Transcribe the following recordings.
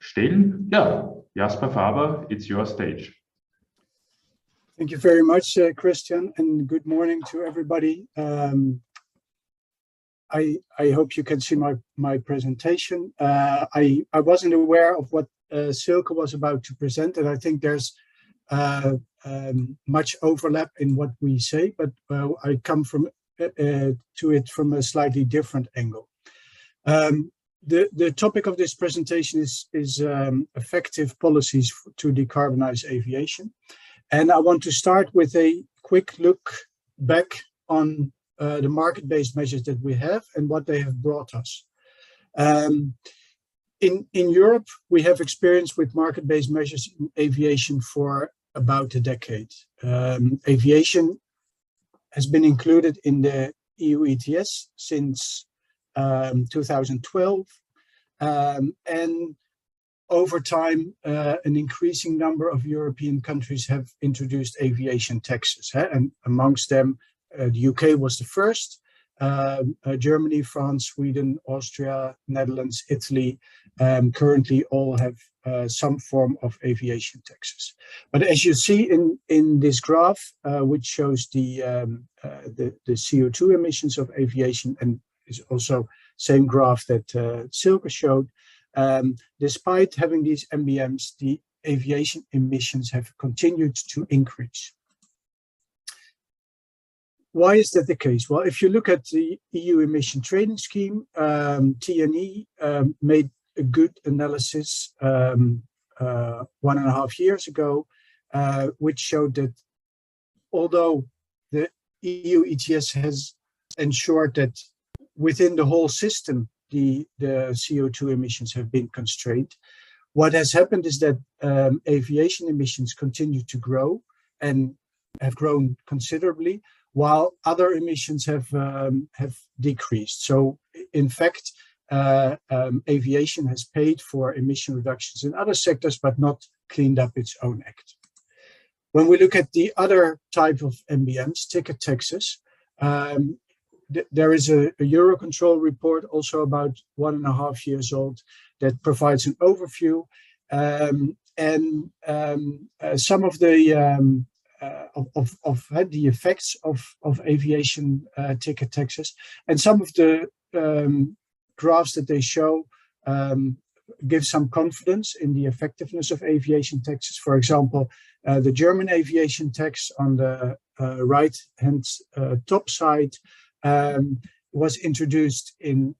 stellen. Ja, Jasper Faber, it's your stage. Thank you very much, Christian, and good morning to everybody. I hope you can see my presentation. I wasn't aware of what Silke was about to present, and I think there's much overlap in what we say, but I come to it from a slightly different angle. The topic of this presentation is effective policies to decarbonize aviation. And I want to start with a quick look back on the market-based measures that we have and what they have brought us. In Europe, we have experience with market-based measures in aviation for about a decade. Aviation has been included in the EU ETS since 2012, and over time, an increasing number of European countries have introduced aviation taxes, and amongst them, the UK was the first. Germany, France, Sweden, Austria, Netherlands, Italy, currently all have some form of aviation taxes. But as you see in this graph, which shows the CO2 emissions of aviation, and is also same graph that Silke showed, despite having these MBMs, the aviation emissions have continued to increase. Why is that the case? Well, if you look at the EU emission trading scheme, TNE made a good analysis 1.5 years ago, which showed that although the EU ETS has ensured that within the whole system, the CO2 emissions have been constrained, what has happened is that aviation emissions continue to grow and have grown considerably, while other emissions have decreased. So, in fact, aviation has paid for emission reductions in other sectors, but not cleaned up its own act. When we look at the other type of MBMs, ticket taxes, there is a Eurocontrol report, also about 1.5 years old, that provides an overview, and some of the the effects of aviation ticket taxes, and some of the graphs that they show give some confidence in the effectiveness of aviation taxes. For example, the German aviation tax on the right-hand top side was introduced in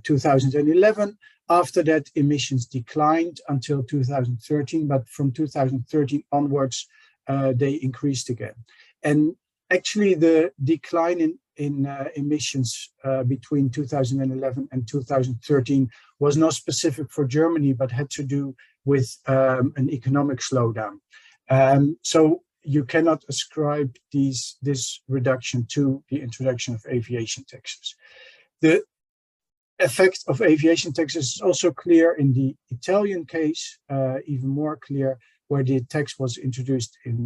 2011. After that, emissions declined until 2013, but from 2013 onwards, they increased again. And actually, the decline in emissions between 2011 and 2013 was not specific for Germany, but had to do with an economic slowdown. So you cannot ascribe this reduction to the introduction of aviation taxes. The effect of aviation taxes is also clear in the Italian case, even more clear, where the tax was introduced in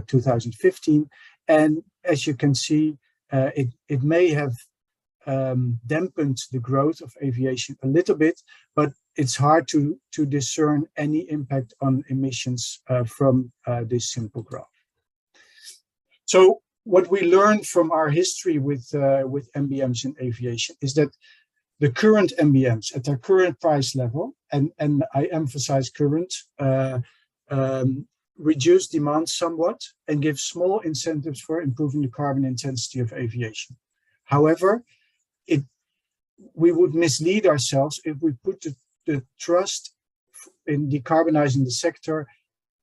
2015. And as you can see, it may have dampened the growth of aviation a little bit, but it's hard to discern any impact on emissions from this simple graph. So what we learned from our history with MBMs in aviation is that the current MBMs at their current price level, and I emphasize current, reduce demand somewhat and give small incentives for improving the carbon intensity of aviation. However, we would mislead ourselves if we put the trust in decarbonizing the sector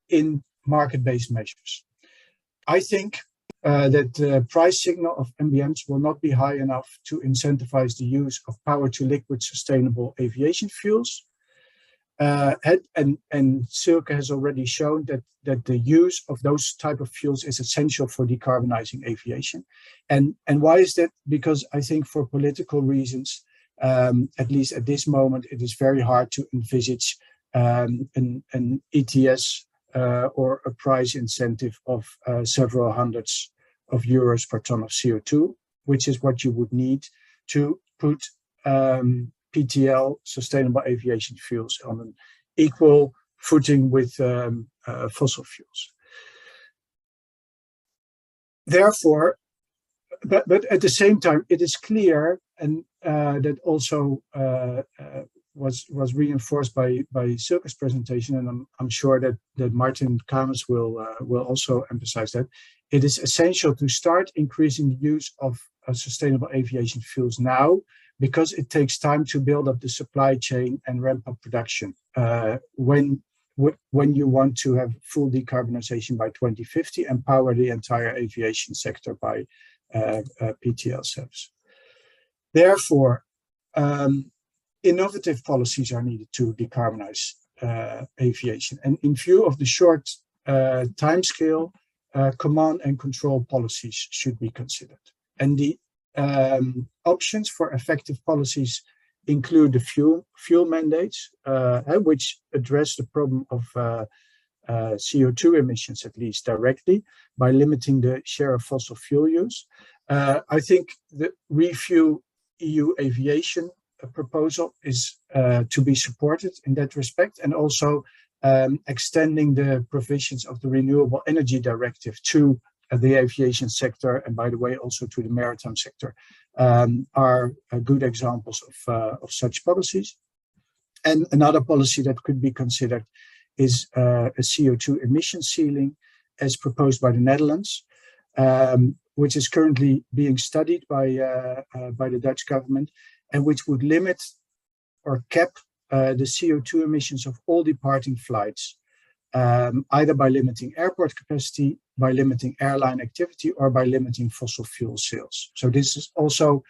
in market-based measures. I think that the price signal of MBMs will not be high enough to incentivize the use of power-to-liquid sustainable aviation fuels. And Silke has already shown that the use of those type of fuels is essential for decarbonizing aviation. And why is that? Because I think for political reasons, at least at this moment, it is very hard to envisage an ETS or a price incentive of several hundreds of euros per ton of CO2, which is what you would need to put PTL, sustainable aviation fuels, on an equal footing with fossil fuels. Therefore, but at the same time, it is clear, and that also was reinforced by Silke's presentation, and I'm sure that Martin Kamers will also emphasize that it is essential to start increasing the use of sustainable aviation fuels now, because it takes time to build up the supply chain and ramp up production when you want to have full decarbonization by 2050 and power the entire aviation sector by PTL SAFs. Therefore, innovative policies are needed to decarbonize aviation. And in view of the short timescale, command and control policies should be considered. And the options for effective policies include the fuel mandates, which address the problem of CO2 emissions, at least directly, by limiting the share of fossil fuel use. I think the Refuel EU Aviation proposal is to be supported in that respect, and also extending the provisions of the Renewable Energy Directive to the aviation sector, and by the way, also to the maritime sector, are good examples of such policies. And another policy that could be considered is a CO2 emissions ceiling, as proposed by the Netherlands, which is currently being studied by the Dutch government, and which would limit or cap the CO2 emissions of all departing flights, either by limiting airport capacity, by limiting airline activity, or by limiting fossil fuel sales. So this is also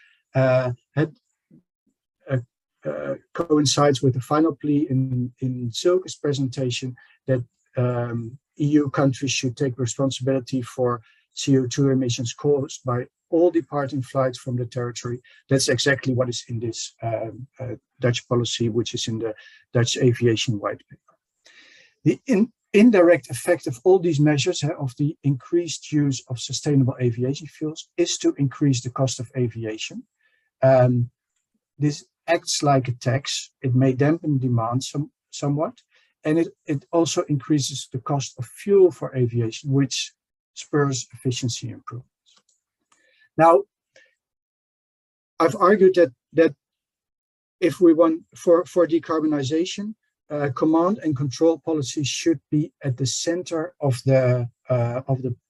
coincides with the final plea in Silke's presentation that EU countries should take responsibility for CO2 emissions caused by all departing flights from the territory. That's exactly what is in this Dutch policy, which is in the Dutch Aviation White Paper. The indirect effect of all these measures, of the increased use of sustainable aviation fuels, is to increase the cost of aviation. This acts like a tax. It may dampen demand somewhat, and it also increases the cost of fuel for aviation, which spurs efficiency improvements. Now, I've argued that if we want for decarbonization, command and control policies should be at the center of the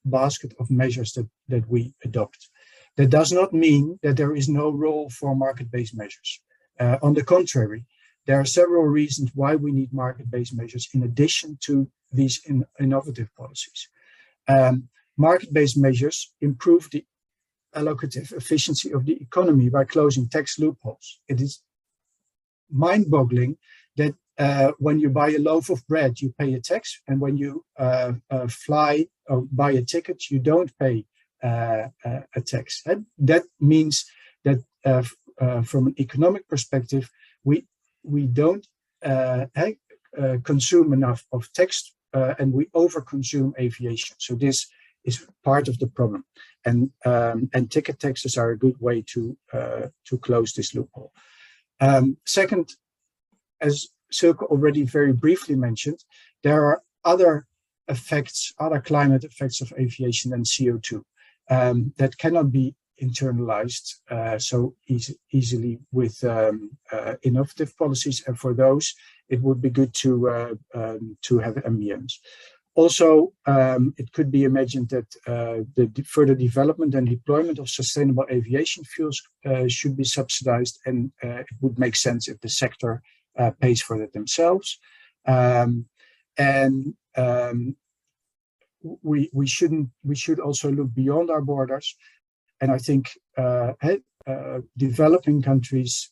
basket of measures that we adopt. That does not mean that there is no role for market-based measures. On the contrary, there are several reasons why we need market-based measures in addition to these innovative policies. Market-based measures improve the allocative efficiency of the economy by closing tax loopholes. It is mind-boggling that when you buy a loaf of bread, you pay a tax, and when you fly or buy a ticket, you don't pay a tax. And that means that from an economic perspective, we don't consume enough of tax, and we overconsume aviation. So this is part of the problem, and ticket taxes are a good way to close this loophole. Second, as Silke already very briefly mentioned, there are other climate effects of aviation than CO2 that cannot be internalized so easily with innovative policies, and for those it would be good to have MBMs. Also, it could be imagined that the further development and deployment of sustainable aviation fuels should be subsidized, and it would make sense if the sector pays for it themselves. We should also look beyond our borders, and I think developing countries,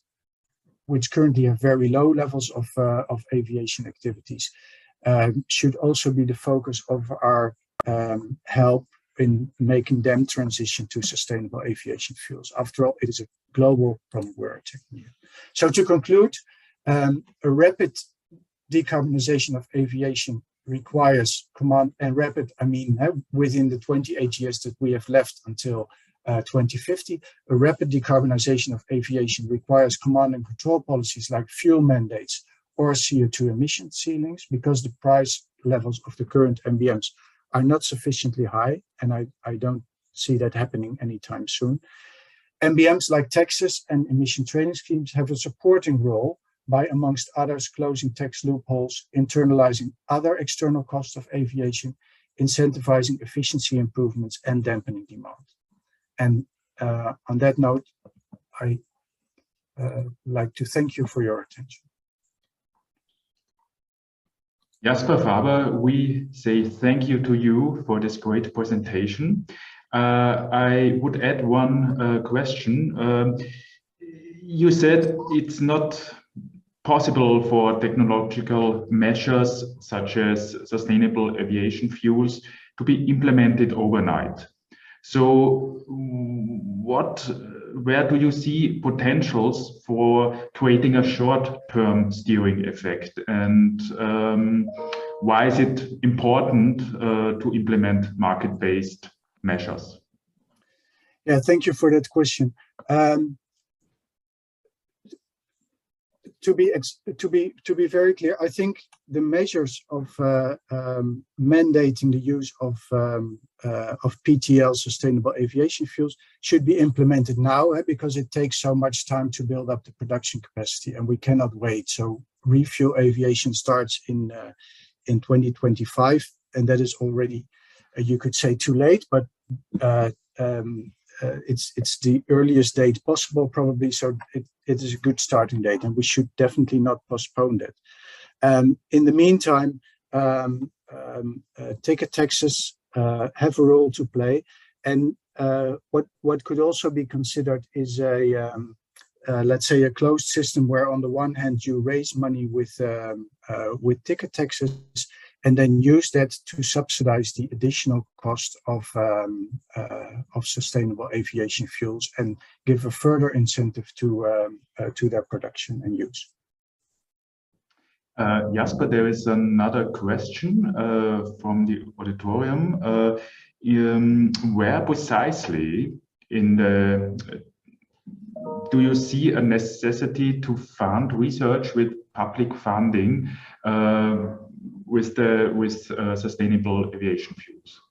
which currently have very low levels of aviation activities, should also be the focus of our help in making them transition to sustainable aviation fuels. After all, it is a global problem we're tackling here. So to conclude, a rapid decarbonization of aviation requires command, and rapid, I mean, within the 28 years that we have left until 2050. A rapid decarbonization of aviation requires command and control policies like fuel mandates or CO2 emission ceilings, because the price levels of the current MBMs are not sufficiently high, and I don't see that happening anytime soon. MBMs like taxes and emission trading schemes have a supporting role by, amongst others, closing tax loopholes, internalizing other external costs of aviation, incentivizing efficiency improvements, and dampening demand. And on that note, I like to thank you for your attention. Jasper Faber, we say thank you to you for this great presentation. I would add one question. You said it's not possible for technological measures such as sustainable aviation fuels to be implemented overnight. So where do you see potentials for creating a short-term steering effect, and why is it important to implement market-based measures? Yeah, thank you for that question. To be very clear, I think the measures of mandating the use of PTL, sustainable aviation fuels, should be implemented now, because it takes so much time to build up the production capacity, and we cannot wait. So refuel aviation starts in 2025, and that is already, you could say, too late, but it's the earliest date possible, probably. So it is a good starting date, and we should definitely not postpone that. In the meantime, ticket taxes have a role to play, and what could also be considered is let's say a closed system where, on the one hand, you raise money with ticket taxes, and then use that to subsidize the additional cost of sustainable aviation fuels, and give a further incentive to their production and use. Jasper, there is another question from the auditorium. Where precisely do you see a necessity to fund research with public funding with sustainable aviation fuels?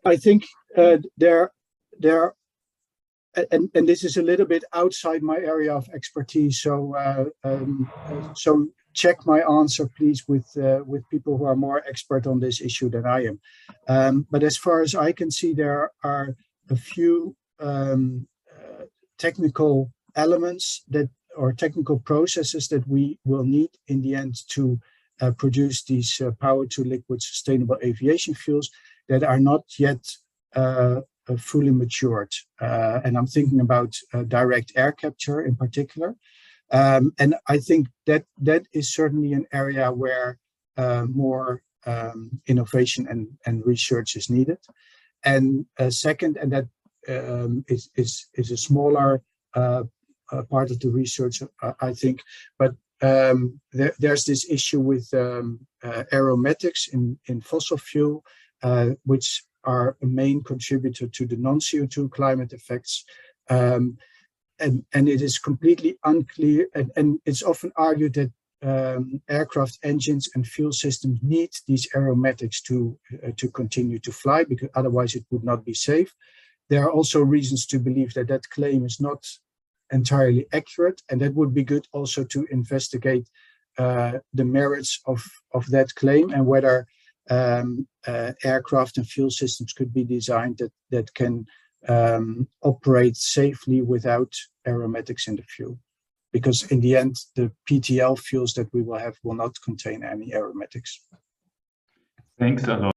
I think there, and this is a little bit outside my area of expertise. So so check my answer, please, with people who are more expert on this issue than I am. But as far as I can see, there are a few technical elements or technical processes that we will need in the end to produce these power-to-liquid sustainable aviation fuels that are not yet fully matured. And I'm thinking about direct air capture in particular. And I think that is certainly an area where more innovation and research is needed. And second, and that is a smaller part of the research, I think, but there's this issue with aromatics in fossil fuel, which are a main contributor to the non-CO2 climate effects. And it is completely unclear, and it's often argued that aircraft engines and fuel systems need these aromatics to continue to fly, because otherwise it would not be safe. There are also reasons to believe that that claim is not entirely accurate, and that would be good also to investigate the merits of that claim, and whether aircraft and fuel systems could be designed that can operate safely without aromatics in the fuel. Because in the end, the PTL fuels that we will have will not contain any aromatics. Thanks a lot.